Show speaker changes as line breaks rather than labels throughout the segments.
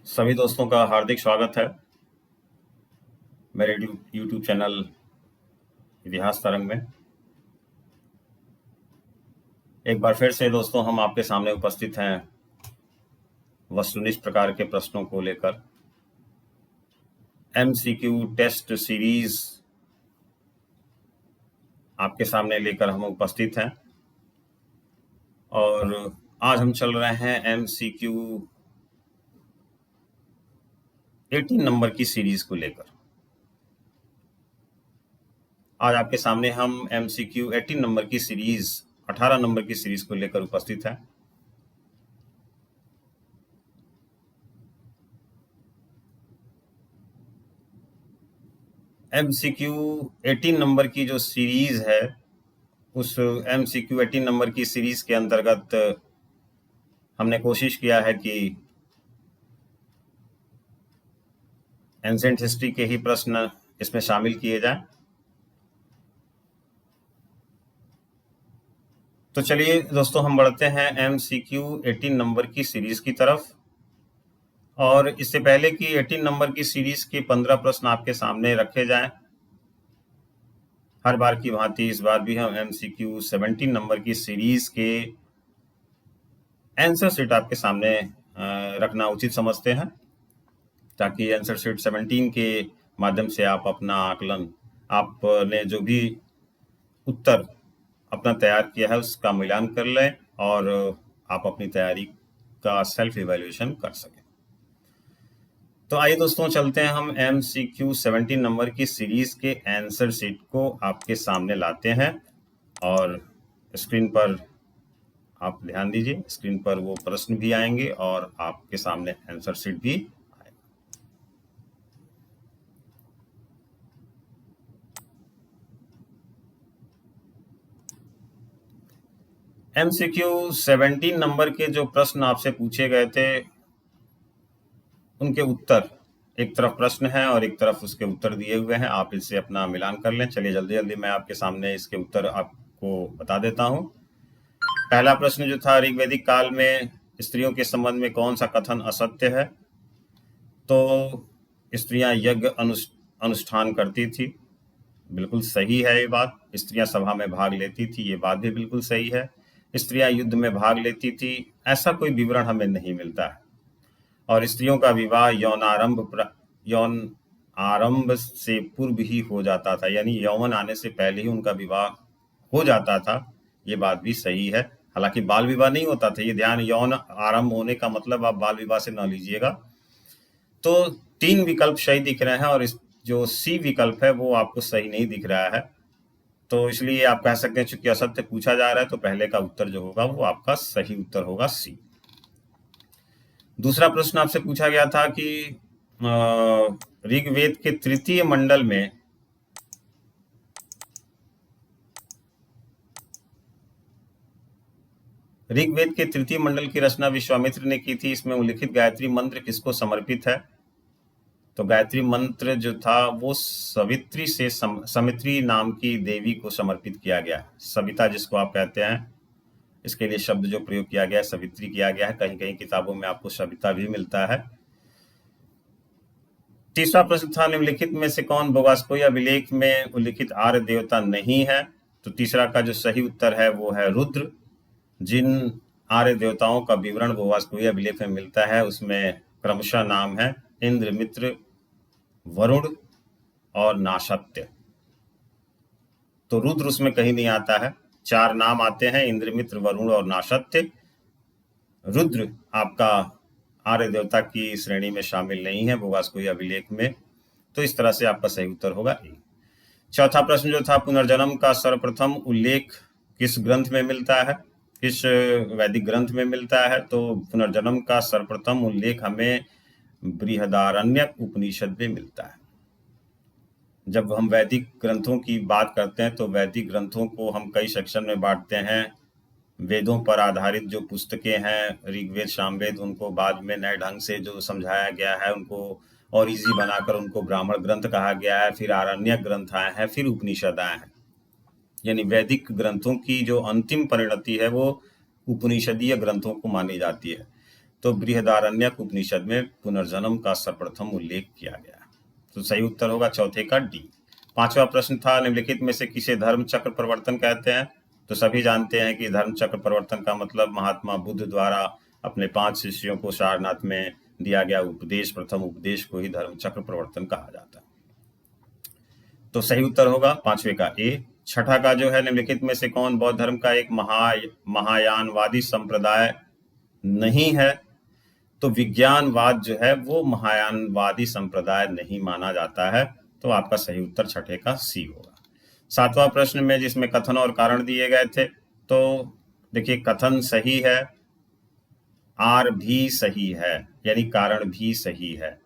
सभी दोस्तों का हार्दिक स्वागत है मेरे यूट्यूब चैनल इतिहास तरंग में। एक बार फिर से दोस्तों हम आपके सामने उपस्थित हैं वस्तुनिष्ठ प्रकार के प्रश्नों को लेकर। एमसीक्यू टेस्ट सीरीज आपके सामने लेकर हम उपस्थित हैं और आज हम चल रहे हैं एमसीक्यू 18 नंबर की सीरीज को लेकर। आज आपके सामने हम एमसीक्यू 18 नंबर की सीरीज 18 नंबर की सीरीज को लेकर उपस्थित हैं। एमसीक्यू 18 नंबर की जो सीरीज है उस एमसीक्यू 18 नंबर की सीरीज के अंतर्गत हमने कोशिश किया है कि एंसेंट हिस्ट्री के ही प्रश्न इसमें शामिल किए जाएं। तो चलिए दोस्तों हम बढ़ते हैं एमसीक्यू 18 नंबर की सीरीज की तरफ। और इससे पहले कि 18 नंबर की सीरीज के 15 प्रश्न आपके सामने रखे जाएं, हर बार की भांति इस बार भी हम एमसीक्यू 17 नंबर की सीरीज के आंसर शीट आपके सामने रखना उचित समझते हैं, ताकि आंसर शीट 17 के माध्यम से आप अपना आकलन, आपने जो भी उत्तर अपना तैयार किया है उसका मिलान कर लें और आप अपनी तैयारी का सेल्फ इवैल्यूएशन कर सकें। तो आइए दोस्तों चलते हैं, हम एमसीक्यू 17 नंबर की सीरीज के आंसर शीट को आपके सामने लाते हैं और स्क्रीन पर आप ध्यान दीजिए, स्क्रीन पर वो प्रश्न भी आएंगे और आपके सामने आंसर शीट भी आएगा। एमसीक्यू 17 नंबर के जो प्रश्न आपसे पूछे गए थे उनके उत्तर, एक तरफ प्रश्न है और एक तरफ उसके उत्तर दिए हुए हैं, आप इससे अपना मिलान कर लें। चलिए जल्दी जल्दी मैं आपके सामने इसके उत्तर आपको बता देता हूं। पहला प्रश्न जो था, ऋग्वैदिक काल में स्त्रियों के संबंध में कौन सा कथन असत्य है? तो स्त्रियां यज्ञ अनुष्ठान करती थी, बिल्कुल सही है ये बात। स्त्रियां सभा में भाग लेती थी, ये बात भी बिल्कुल सही है। स्त्रियां युद्ध में भाग लेती थी, ऐसा कोई विवरण हमें नहीं मिलता है। और स्त्रियों का विवाह यौन आरंभ से पूर्व ही हो जाता था, यानी यौवन आने से पहले ही उनका विवाह हो जाता था, ये बात भी सही है। हालांकि बाल विवाह नहीं होता था, ये ध्यान, यौन आरंभ होने का मतलब आप बाल विवाह से न लीजिएगा। तो 3 विकल्प सही दिख रहे हैं और इस जो सी विकल्प है वो आपको सही नहीं दिख रहा है। तो इसलिए आप कह सकते हैं चूंकि असत्य पूछा जा रहा है तो पहले का उत्तर जो होगा वो आपका सही उत्तर होगा, सी। दूसरा प्रश्न आपसे पूछा गया था कि ऋग्वेद के तृतीय मंडल में ऋग्वेद के तृतीय मंडल की रचना विश्वामित्र ने की थी, इसमें उल्लिखित गायत्री मंत्र किसको समर्पित है? तो गायत्री मंत्र जो था वो सवित्री से समित्री नाम की देवी को समर्पित किया गया। सविता जिसको आप कहते हैं, इसके लिए शब्द जो प्रयोग किया गया है सवित्री किया गया है। कहीं कहीं किताबों में आपको सविता भी मिलता है। तीसरा प्रश्न था, निम्नलिखित में से कौन भोगास्कोई अभिलेख में उल्लिखित आर्य देवता नहीं है? तो तीसरा का जो सही उत्तर है वो है रुद्र। जिन आर्य देवताओं का विवरण भोगास्कोई अभिलेख में मिलता है उसमें क्रमशः नाम है इंद्र, मित्र, वरुण और नाशत्य। तो रुद्र उसमें कहीं नहीं आता है। 4 नाम आते हैं, इंद्र, मित्र, वरुण और नाशत्य। रुद्र आपका आर्य देवता की श्रेणी में शामिल नहीं है भोगास्कोई अभिलेख में। तो इस तरह से आपका सही उत्तर होगा ए। चौथा प्रश्न जो था, पुनर्जन्म का सर्वप्रथम उल्लेख किस ग्रंथ में मिलता है? किस वैदिक ग्रंथ में मिलता है? तो पुनर्जन्म का सर्वप्रथम उल्लेख हमें बृहदारण्यक उपनिषद में मिलता है। जब हम वैदिक ग्रंथों की बात करते हैं तो वैदिक ग्रंथों को हम कई सेक्शन में बांटते हैं। वेदों पर आधारित जो पुस्तकें हैं, ऋग्वेद, सामवेद, उनको बाद में नए ढंग से जो समझाया गया है, उनको और इजी बनाकर उनको ब्राह्मण ग्रंथ कहा गया है। फिर आरण्यक ग्रंथ आए हैं, फिर उपनिषद आए हैं। यानी वैदिक ग्रंथों की जो अंतिम परिणति है वो उपनिषदीय ग्रंथों को मानी जाती है। तो बृहदारण्यक उपनिषद में पुनर्जन्म का सर्वप्रथम उल्लेख किया गया। तो सही उत्तर होगा चौथे का डी। पांचवा प्रश्न था, निम्नलिखित में से किसे धर्म चक्र परिवर्तन कहते हैं? तो सभी जानते हैं कि धर्म चक्र परिवर्तन का मतलब महात्मा बुद्ध द्वारा अपने 5 शिष्यों को सारनाथ में दिया गया उपदेश, प्रथम उपदेश को ही धर्म चक्र परिवर्तन कहा जाता है। तो सही उत्तर होगा पांचवे का ए। छठा का जो है, निम्नलिखित में से कौन बौद्ध धर्म का एक महायानवादी संप्रदाय नहीं है? तो विज्ञानवाद जो है वो महायानवादी संप्रदाय नहीं माना जाता है। तो आपका सही उत्तर छठे का सी होगा। सातवां प्रश्न में जिसमें कथन और कारण दिए गए थे, तो देखिए कथन सही है, आर भी सही है, यानी कारण भी सही है।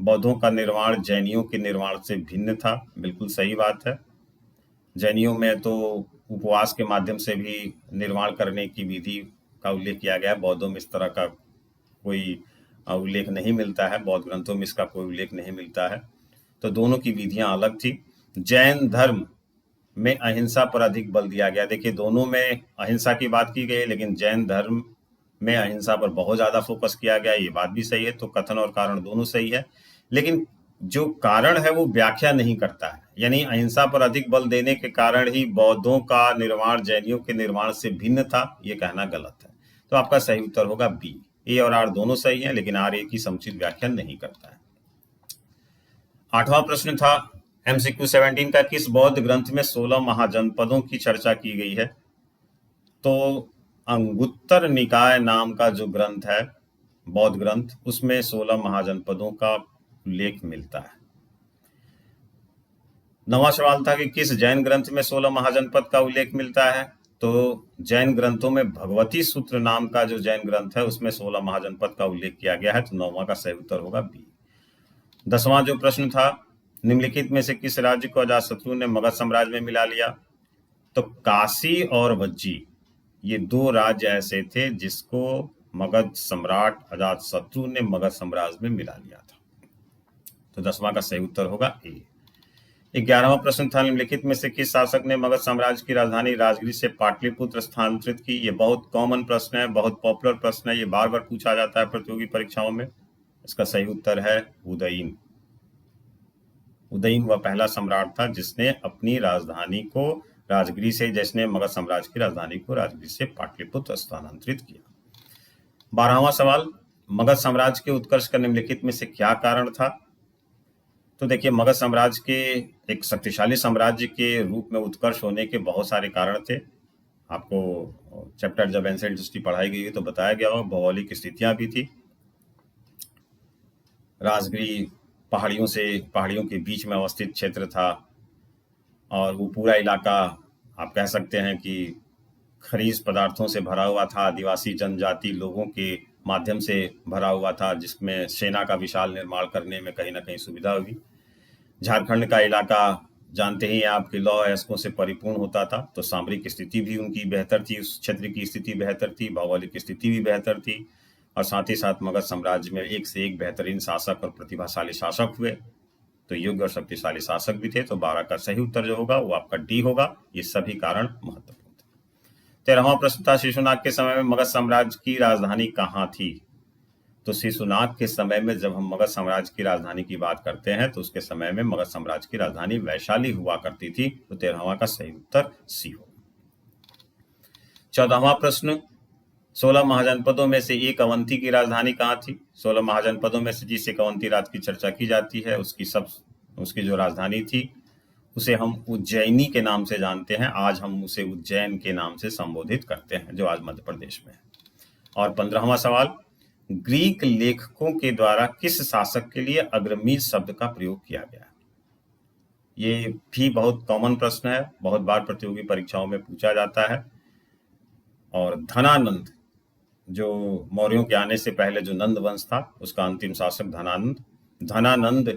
बौद्धों का निर्माण जैनियों के निर्माण से भिन्न था, बिल्कुल सही बात है। जैनियों में तो उपवास के माध्यम से भी निर्माण करने की विधि का उल्लेख किया गया है, बौद्धों में इस तरह का कोई उल्लेख नहीं मिलता है, बौद्ध ग्रंथों में इसका कोई उल्लेख नहीं मिलता है। तो दोनों की विधियां अलग थी। जैन धर्म में अहिंसा पर अधिक बल दिया गया। देखिए दोनों में अहिंसा की बात की गई, लेकिन जैन धर्म में अहिंसा पर बहुत ज्यादा फोकस किया गया, ये बात भी सही है। तो कथन और कारण दोनों सही है, लेकिन जो कारण है वो व्याख्या नहीं करता है, यानी अहिंसा पर अधिक बल देने के कारण ही बौद्धों का निर्माण जैनियों के निर्माण से भिन्न था, ये कहना गलत है। तो आपका सही उत्तर होगा बी। ए और आर दोनों सही है, लेकिन आर ए की समुचित व्याख्या नहीं करता है। आठवां प्रश्न था, MCQ 17 का, किस बौद्ध ग्रंथ में 16 महाजनपदों की चर्चा की गई है? तो अंगुत्तर निकाय नाम का जो ग्रंथ है बौद्ध ग्रंथ, उसमें 16 महाजनपदों का उल्लेख मिलता है। नवा सवाल था कि किस जैन ग्रंथ में 16 महाजनपद का उल्लेख मिलता है? तो जैन ग्रंथों में भगवती सूत्र नाम का जो जैन ग्रंथ है उसमें 16 महाजनपद का उल्लेख किया गया है। तो 9वां का सही उत्तर होगा बी। 10वां जो प्रश्न था, निम्नलिखित में से किस राज्य को अजातशत्रु ने मगध साम्राज्य में मिला लिया? तो काशी और वज्जी, ये 2 राज्य ऐसे थे जिसको मगध सम्राट अजातशत्रु ने मगध साम्राज्य में मिला लिया था। तो 10वां का सही उत्तर होगा ए। 11वां प्रश्न था, निम्नलिखित में से किस शासक ने मगध साम्राज्य की राजधानी राजगीर से पाटलिपुत्र स्थानांतरित की? ये बहुत कॉमन प्रश्न है, बहुत पॉपुलर प्रश्न है, ये बार बार पूछा जाता है प्रतियोगी परीक्षाओं में। इसका सही उत्तर है उदयीन। उदयीन वह पहला सम्राट था जिसने अपनी राजधानी को राजगीर से, जिसने मगध साम्राज्य की राजधानी को राजगीर से पाटलिपुत्र स्थानांतरित किया। 12वां सवाल, मगध साम्राज्य के उत्कर्ष का निम्नलिखित में से क्या कारण था? तो देखिए मगध साम्राज्य के एक शक्तिशाली साम्राज्य के रूप में उत्कर्ष होने के बहुत सारे कारण थे। आपको चैप्टर जब एंशिएंट हिस्ट्री पढ़ाई गई तो बताया गया होगा, भौगोलिक स्थितियां भी थी। राजगीर पहाड़ियों के बीच में अवस्थित क्षेत्र था, और वो पूरा इलाका आप कह सकते हैं कि खनिज पदार्थों से भरा हुआ था, आदिवासी जनजाति लोगों के माध्यम से भरा हुआ था, जिसमें सेना का विशाल निर्माण करने में कहीं ना कहीं सुविधा हुई। झारखंड का इलाका जानते ही आपके लौह अयस्कों से परिपूर्ण होता था, तो सामरिक स्थिति भी उनकी बेहतर थी, उस क्षेत्र की स्थिति बेहतर थी, भौगोलिक स्थिति भी बेहतर थी, और साथ ही साथ मगध साम्राज्य में एक से एक बेहतरीन शासक और प्रतिभाशाली शासक हुए, तो योग्य और शक्तिशाली शासक भी थे। तो 12 का सही उत्तर जो होगा वो आपका डी होगा। ये सभी कारण महत्वपूर्ण थे। 13वां प्रश्न था, शिशुनाग के समय में मगध साम्राज्य की राजधानी कहाँ थी? तो शिशुनाग के समय में जब हम मगध साम्राज्य की राजधानी की बात करते हैं तो उसके समय में मगध साम्राज्य की राजधानी वैशाली हुआ करती थी। तो 13वां का सही उत्तर सी होगा। 14वां प्रश्न, 16 महाजनपदों में से एक अवंती की राजधानी कहाँ थी? 16 महाजनपदों में से जिस एक अवंती राज्य की चर्चा की जाती है उसकी जो राजधानी थी उसे हम उज्जैनी के नाम से जानते हैं। आज हम उसे उज्जैन के नाम से संबोधित करते हैं, जो आज मध्य प्रदेश में है। और 15वां सवाल, ग्रीक लेखकों के द्वारा किस शासक के लिए अग्रमीज शब्द का प्रयोग किया गया? ये भी बहुत कॉमन प्रश्न है, बहुत बार प्रतियोगी परीक्षाओं में पूछा जाता है। और धनानंद, जो मौर्यों के आने से पहले जो नंद वंश था उसका अंतिम शासक धनानंद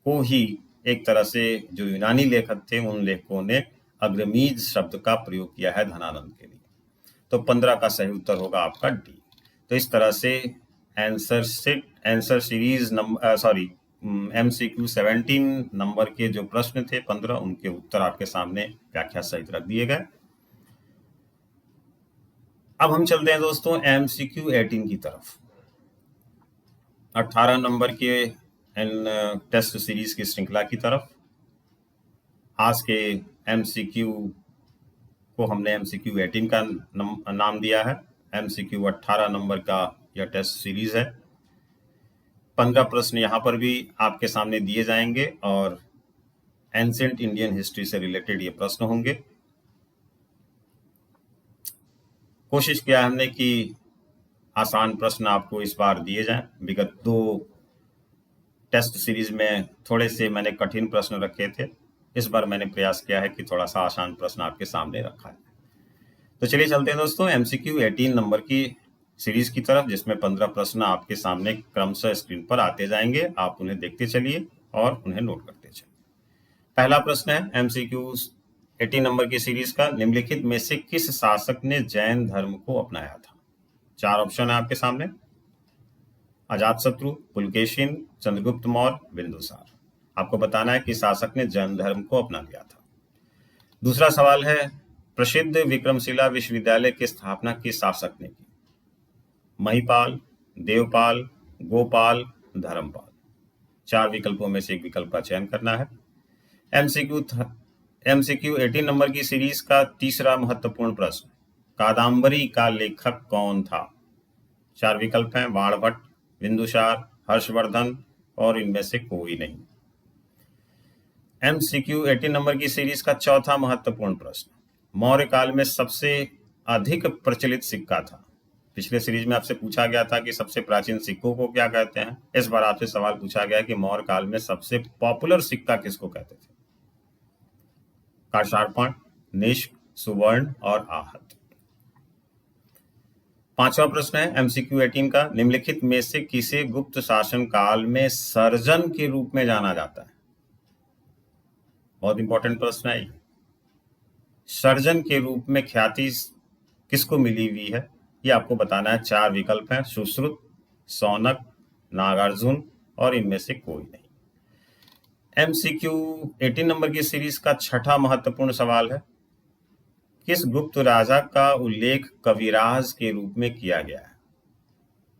को ही एक तरह से जो यूनानी लेखक थे उन लेखकों ने अग्रमीज शब्द का प्रयोग किया है धनानंद के लिए। तो 15 का सही उत्तर होगा आपका डी। तो इस तरह से आंसर सीरीज MCQ 17 नंबर के जो प्रश्न थे 15, उनके उत्तर आपके सामने व्याख्या सहित रख दिए गए। अब हम चलते हैं दोस्तों MCQ 18 की तरफ। 18 नंबर के इन टेस्ट सीरीज की श्रृंखला की तरफ। आज के एमसीक्यू को हमने एमसीक्यू 18 का नाम दिया है। एमसीक्यू 18 नंबर का यह टेस्ट सीरीज है। 15 प्रश्न यहाँ पर भी आपके सामने दिए जाएंगे और एंशिएंट इंडियन हिस्ट्री से रिलेटेड ये प्रश्न होंगे। कोशिश किया हमने कि आसान प्रश्न आपको इस बार दिए जाएं। विगत 2 टेस्ट सीरीज में थोड़े से मैंने कठिन प्रश्न रखे थे, इस बार मैंने प्रयास किया है कि थोड़ा सा आसान प्रश्न आपके सामने रखा है। तो चलिए चलते हैं दोस्तों एमसीक्यू 18 नंबर की सीरीज की तरफ, जिसमें 15 प्रश्न आपके सामने क्रमशः स्क्रीन पर आते जाएंगे। आप उन्हें देखते चलिए और उन्हें नोट करते चलिए। पहला प्रश्न है एमसीक्यू 18 नंबर की सीरीज का, निम्नलिखित में से किस शासक ने जैन धर्म को अपनाया था? 4 ऑप्शन है आपके सामने। अजातशत्रु, पुलकेशिन, चंद्रगुप्त मौर्य, बिंदुसार। आपको बताना है कि शासक ने जैन धर्म को अपना लिया था। दूसरा सवाल है, प्रसिद्ध विक्रमशिला विश्वविद्यालय की स्थापना किस शासक ने की? महिपाल, देवपाल, गोपाल, धर्मपाल। 4 विकल्पों में से एक विकल्प का चयन करना है। एमसीक्यू 18 नंबर की सीरीज का तीसरा महत्वपूर्ण प्रश्न, कादम्बरी का लेखक कौन था? 4 विकल्प हैं, बाणभट्ट, बिंदुसार, हर्षवर्धन और इनमें से कोई नहीं। एमसीक्यू 18 नंबर की सीरीज का चौथा महत्वपूर्ण प्रश्न, मौर्य काल में सबसे अधिक प्रचलित सिक्का था। पिछले सीरीज में आपसे पूछा गया था कि सबसे प्राचीन सिक्कों को क्या कहते हैं। इस बार आपसे सवाल पूछा गया कि मौर्य काल में सबसे पॉपुलर सिक्का किसको कहते थे? काशार्पण, निष्क, सुवर्ण और आहत। पांचवा प्रश्न है एमसीक्यू 18 का, निम्नलिखित में से किसे गुप्त शासन काल में सर्जन के रूप में जाना जाता है? बहुत इंपॉर्टेंट प्रश्न है। सर्जन के रूप में ख्याति किसको मिली हुई है, ये आपको बताना है। 4 विकल्प हैं, सुश्रुत, सौनक, नागार्जुन और इनमें से कोई नहीं। एमसीक्यू 18 नंबर की सीरीज का छठा महत्वपूर्ण सवाल है, किस गुप्त राजा का उल्लेख कविराज के रूप में किया गया है?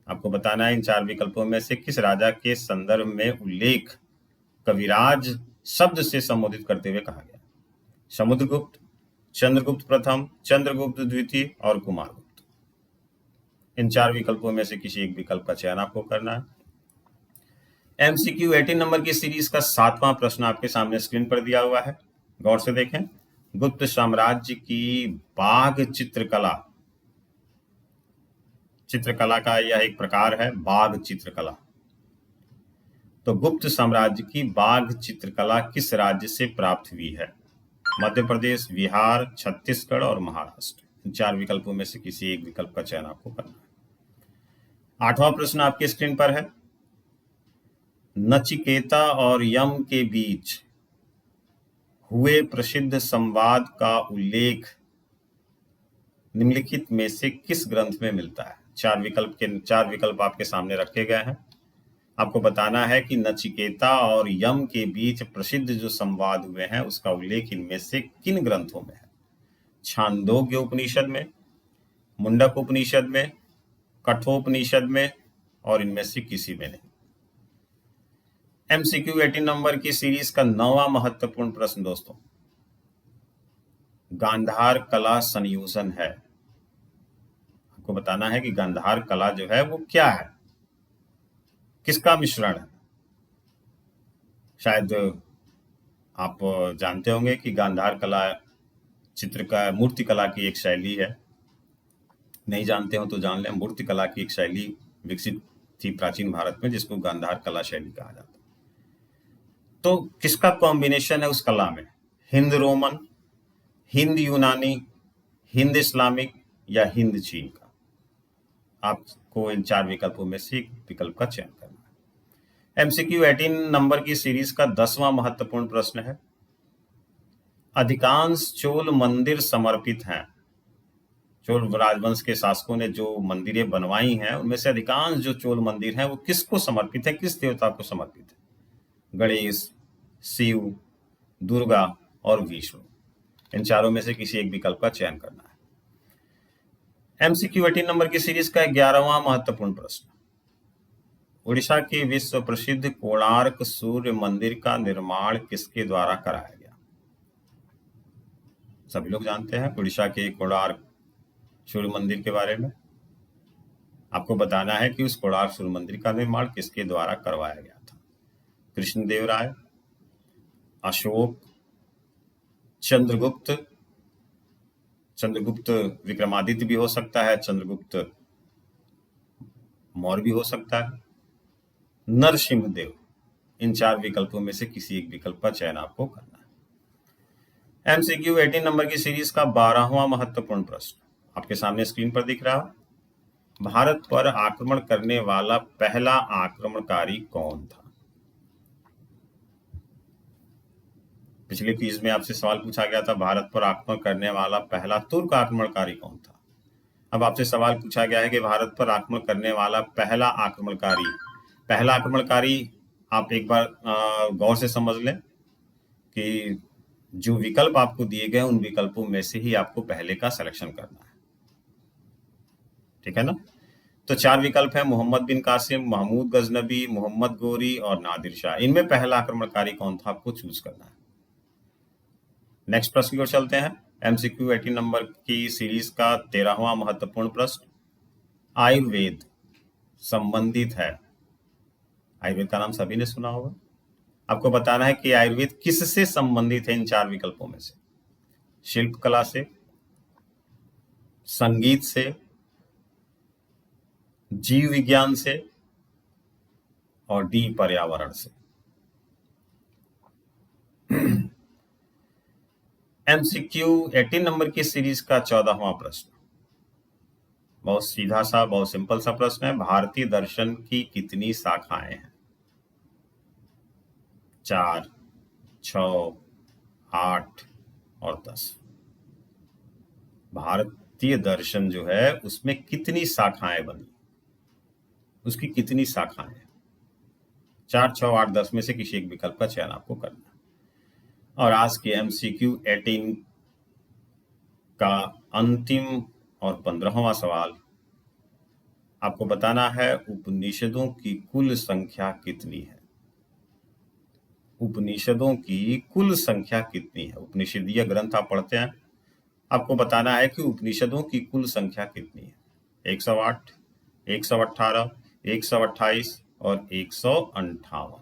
आपको बताना है इन 4 विकल्पों में से किस राजा के संदर्भ में उल्लेख कविराज शब्द से संबोधित करते हुए कहा गया? समुद्रगुप्त, चंद्रगुप्त प्रथम, चंद्रगुप्त द्वितीय और कुमारगुप्त। इन 4 विकल्पों में से किसी एक विकल्प का चयन आपको करना है। एमसीक्यू 18 नंबर की सीरीज का 7वां प्रश्न आपके सामने स्क्रीन पर दिया हुआ है, गौर से देखें। गुप्त साम्राज्य की बाघ चित्रकला का यह एक प्रकार है, बाघ चित्रकला। तो गुप्त साम्राज्य की बाघ चित्रकला किस राज्य से प्राप्त हुई है? मध्य प्रदेश, बिहार, छत्तीसगढ़ और महाराष्ट्र। इन 4 विकल्पों में से किसी एक विकल्प का चयन आपको करना है। 8वां प्रश्न आपके स्क्रीन पर है, नचिकेता और यम के बीच हुए प्रसिद्ध संवाद का उल्लेख निम्नलिखित में से किस ग्रंथ में मिलता है? 4 विकल्प आपके सामने रखे गए हैं। आपको बताना है कि नचिकेता और यम के बीच प्रसिद्ध जो संवाद हुए हैं उसका उल्लेख इनमें से किन ग्रंथों में है? छांदोग्य उपनिषद में, मुंडक उपनिषद में, कठोपनिषद में और इनमें से किसी में नहीं। एमसीक्यू 18 नंबर की सीरीज का 9वां महत्वपूर्ण प्रश्न दोस्तों, गांधार कला संयोजन है। आपको बताना है कि गांधार कला जो है वो क्या है, किसका मिश्रण है? शायद आप जानते होंगे कि गांधार कला मूर्ति कला की एक शैली है। नहीं जानते हो तो जान लें, मूर्ति कला की एक शैली विकसित थी प्राचीन भारत में, जिसको गांधार कला शैली कहा जाता है। तो किसका कॉम्बिनेशन है उस कला में? हिंद रोमन, हिंद यूनानी, हिंद इस्लामिक या हिंद चीन का? आपको इन 4 विकल्पों में से एक विकल्प का चयन करना है। एमसीक्यू 18 नंबर की सीरीज का 10वां महत्वपूर्ण प्रश्न है, अधिकांश चोल मंदिर समर्पित हैं। चोल राजवंश के शासकों ने जो मंदिरें बनवाई हैं उनमें से अधिकांश जो चोल मंदिर हैं वो किसको समर्पित है, किस देवता को समर्पित है? गणेश, शिव, दुर्गा और विष्णु। इन 4 में से किसी एक विकल्प का चयन करना है। एमसीक्यू 18 नंबर की सीरीज का 11वां महत्वपूर्ण प्रश्न, उड़ीसा के विश्व प्रसिद्ध कोणार्क सूर्य मंदिर का निर्माण किसके द्वारा कराया गया? सभी लोग जानते हैं उड़ीसा के कोणार्क सूर्य मंदिर के बारे में। आपको बताना है कि उस कोणार्क सूर्य मंदिर का निर्माण किसके द्वारा करवाया गया था? कृष्णदेवराय, अशोक, चंद्रगुप्त विक्रमादित्य भी हो सकता है, चंद्रगुप्त मौर्य भी हो सकता है, नरसिंहदेव। इन 4 विकल्पों में से किसी एक विकल्प का चयन आपको करना है। MCQ 18 नंबर की सीरीज का 12वां महत्वपूर्ण प्रश्न आपके सामने स्क्रीन पर दिख रहा है। भारत पर आक्रमण करने वाला पहला आक्रमणकारी कौन था? पिछले क्विज में आपसे सवाल पूछा गया था, भारत पर आक्रमण करने वाला पहला तुर्क आक्रमणकारी कौन था। अब आपसे सवाल पूछा गया है कि भारत पर आक्रमण करने वाला पहला आक्रमणकारी आप एक बार गौर से समझ लें कि जो विकल्प आपको दिए गए उन विकल्पों में से ही आपको पहले का सिलेक्शन करना है, ठीक है ना। तो 4 विकल्प है, मोहम्मद बिन कासिम, महमूद गजनबी, मोहम्मद गोरी और नादिर शाह। इनमें पहला आक्रमणकारी कौन था आपको चूज करना है। नेक्स्ट प्रश्न की ओर चलते हैं। MCQ 18 नंबर की सीरीज का 13वां महत्वपूर्ण प्रश्न आयुर्वेद संबंधित है। आयुर्वेद का नाम सभी ने सुना होगा। आपको बताना है कि आयुर्वेद किससे संबंधित है इन 4 विकल्पों में से? शिल्प कला से, संगीत से, जीव विज्ञान से और डी पर्यावरण से। MCQ 18 नंबर की सीरीज का 14वां प्रश्न बहुत सीधा सा, बहुत सिंपल सा प्रश्न है। भारतीय दर्शन की कितनी शाखाएं हैं? 4, 6, 8 और 10। भारतीय दर्शन जो है उसमें कितनी शाखाएं बनी, उसकी कितनी शाखाएं? 4, 6, 8, 10 में से किसी एक विकल्प का चयन आपको करना है। और आज के MCQ 18 का अंतिम और 15वां सवाल आपको बताना है, उपनिषदों की कुल संख्या कितनी है? उपनिषदों की कुल संख्या कितनी है? उपनिषदीय ग्रंथ आप पढ़ते हैं, आपको बताना है कि उपनिषदों की कुल संख्या कितनी है। 108, 118, 128 और 158।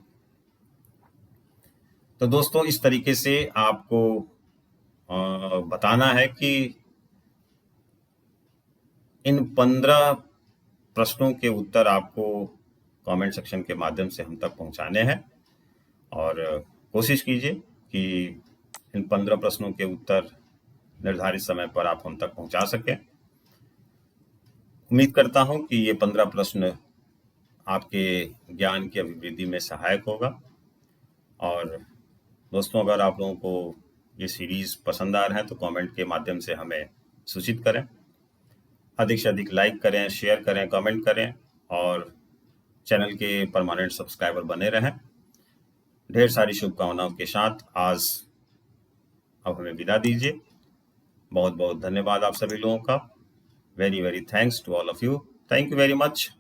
तो दोस्तों इस तरीके से आपको बताना है कि इन 15 प्रश्नों के उत्तर आपको कमेंट सेक्शन के माध्यम से हम तक पहुंचाने हैं और कोशिश कीजिए कि इन 15 प्रश्नों के उत्तर निर्धारित समय पर आप हम तक पहुंचा सकें। उम्मीद करता हूं कि ये 15 प्रश्न आपके ज्ञान की अभिवृद्धि में सहायक होगा। और दोस्तों अगर आप लोगों को ये सीरीज पसंद आ रहा है तो कमेंट के माध्यम से हमें सूचित करें, अधिक से अधिक लाइक करें, शेयर करें, कमेंट करें और चैनल के परमानेंट सब्सक्राइबर बने रहें। ढेर सारी शुभकामनाओं के साथ आज अब हमें विदा दीजिए। बहुत बहुत धन्यवाद आप सभी लोगों का। Very very thanks to all of you. Thank you very much.